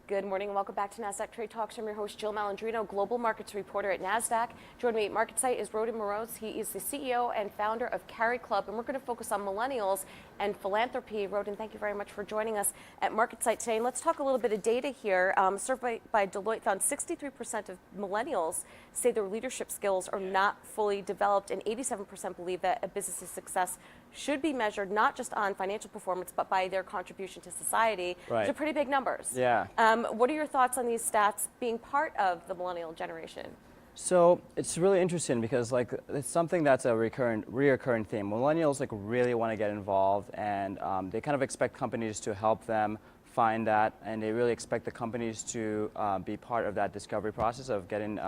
Good morning and welcome back to Nasdaq Trade Talks. I'm your host, Jill Malandrino, Global Markets Reporter at Nasdaq. Joining me at MarketSite is Rohden Monrose. He is the CEO and founder of CariClub, and we're going to focus on millennials and philanthropy. Rohden, thank you very much for joining us at MarketSite today. And let's talk a little bit of data here. A survey by Deloitte found 63% of millennials say their leadership skills are not fully developed, and 87% believe that a business's success should be measured not just on financial performance, but by their contribution to society. Right. These are pretty big numbers. Yeah. What are your thoughts on these stats being part of the millennial generation? So it's really interesting because it's something that's a reoccurring theme. Millennials really want to get involved, and they kind of expect companies to help them find that, and they really expect the companies to be part of that discovery process of getting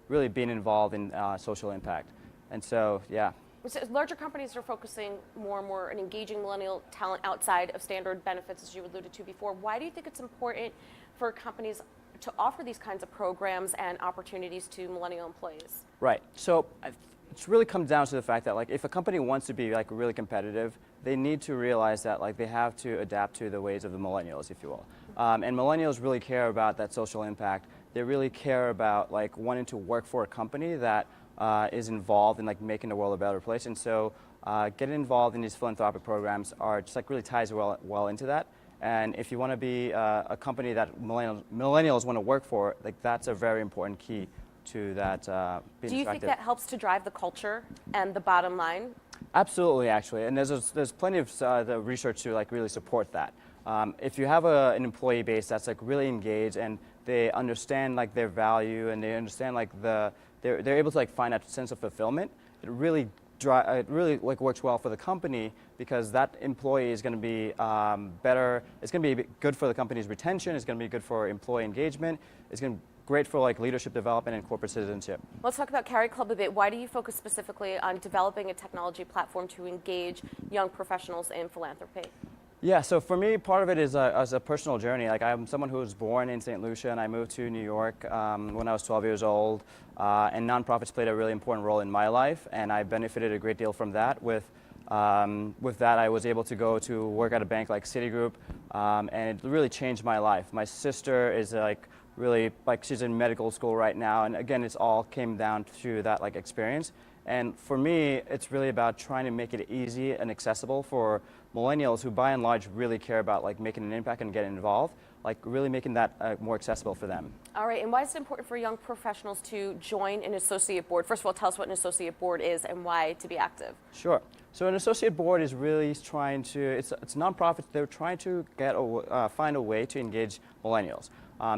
really being involved in social impact. And so, yeah. So larger companies are focusing more and more on engaging millennial talent outside of standard benefits, as you alluded to before. Why do you think it's important for companies to offer these kinds of programs and opportunities to millennial employees? Right. So it's really comes down to the fact that if a company wants to be really competitive, they need to realize that they have to adapt to the ways of the millennials, if you will. And millennials really care about that social impact. They really care about wanting to work for a company that is involved in making the world a better place. And so getting involved in these philanthropic programs are just really ties well into that. And if you want to be a company that millennials want to work for, that's a very important key to that being Do you think that helps to drive the culture and the bottom line? Absolutely, actually. And there's plenty of the research to really support that. If you have an employee base that's really engaged and they understand their value and they understand they're able to find that sense of fulfillment, it really works well for the company, because that employee is going to be better. It's going to be good for the company's retention. It's going to be good for employee engagement. It's going to be great for leadership development and corporate citizenship. Let's talk about CariClub a bit. Why do you focus specifically on developing a technology platform to engage young professionals in philanthropy? Yeah, so for me, part of it is as a personal journey. I'm someone who was born in St. Lucia, and I moved to New York when I was 12 years old. And nonprofits played a really important role in my life, and I benefited a great deal from that. With that, I was able to go to work at a bank like Citigroup, and it really changed my life. My sister is really she's in medical school right now, and again, it's all came down to that experience. And for me, it's really about trying to make it easy and accessible for millennials who, by and large, really care about making an impact and getting involved, really making that more accessible for them. All right, and why is it important for young professionals to join an associate board? First of all, tell us what an associate board is and why to be active. Sure. So an associate board is really trying to, it's nonprofits, they're trying to find a way to engage millennials.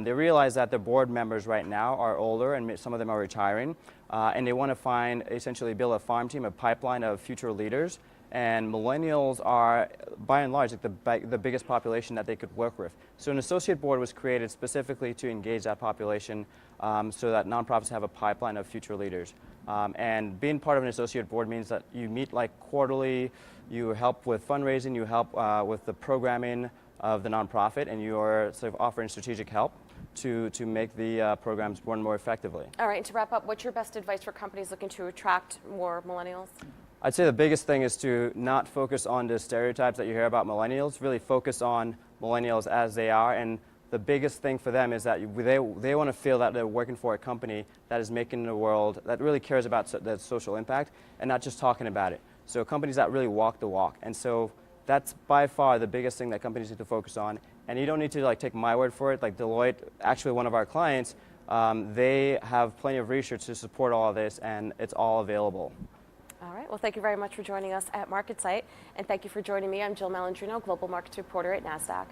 They realize that the board members right now are older and some of them are retiring, and they want to essentially build a farm team, a pipeline of future leaders. And millennials are, by and large, the biggest population that they could work with. So an associate board was created specifically to engage that population, so that nonprofits have a pipeline of future leaders. And being part of an associate board means that you meet quarterly, you help with fundraising, you help with the programming of the nonprofit, and you are offering strategic help to make the programs run more effectively. All right, and to wrap up, what's your best advice for companies looking to attract more millennials? I'd say the biggest thing is to not focus on the stereotypes that you hear about millennials, really focus on millennials as they are. And the biggest thing for them is that they want to feel that they're working for a company that is making the world, that really cares about the social impact and not just talking about it. So companies that really walk the walk. And so that's by far the biggest thing that companies need to focus on. And you don't need to take my word for it. Deloitte, actually one of our clients, they have plenty of research to support all of this, and it's all available. All right. Well, thank you very much for joining us at MarketSite, and thank you for joining me. I'm Jill Malandrino, Global Markets Reporter at Nasdaq.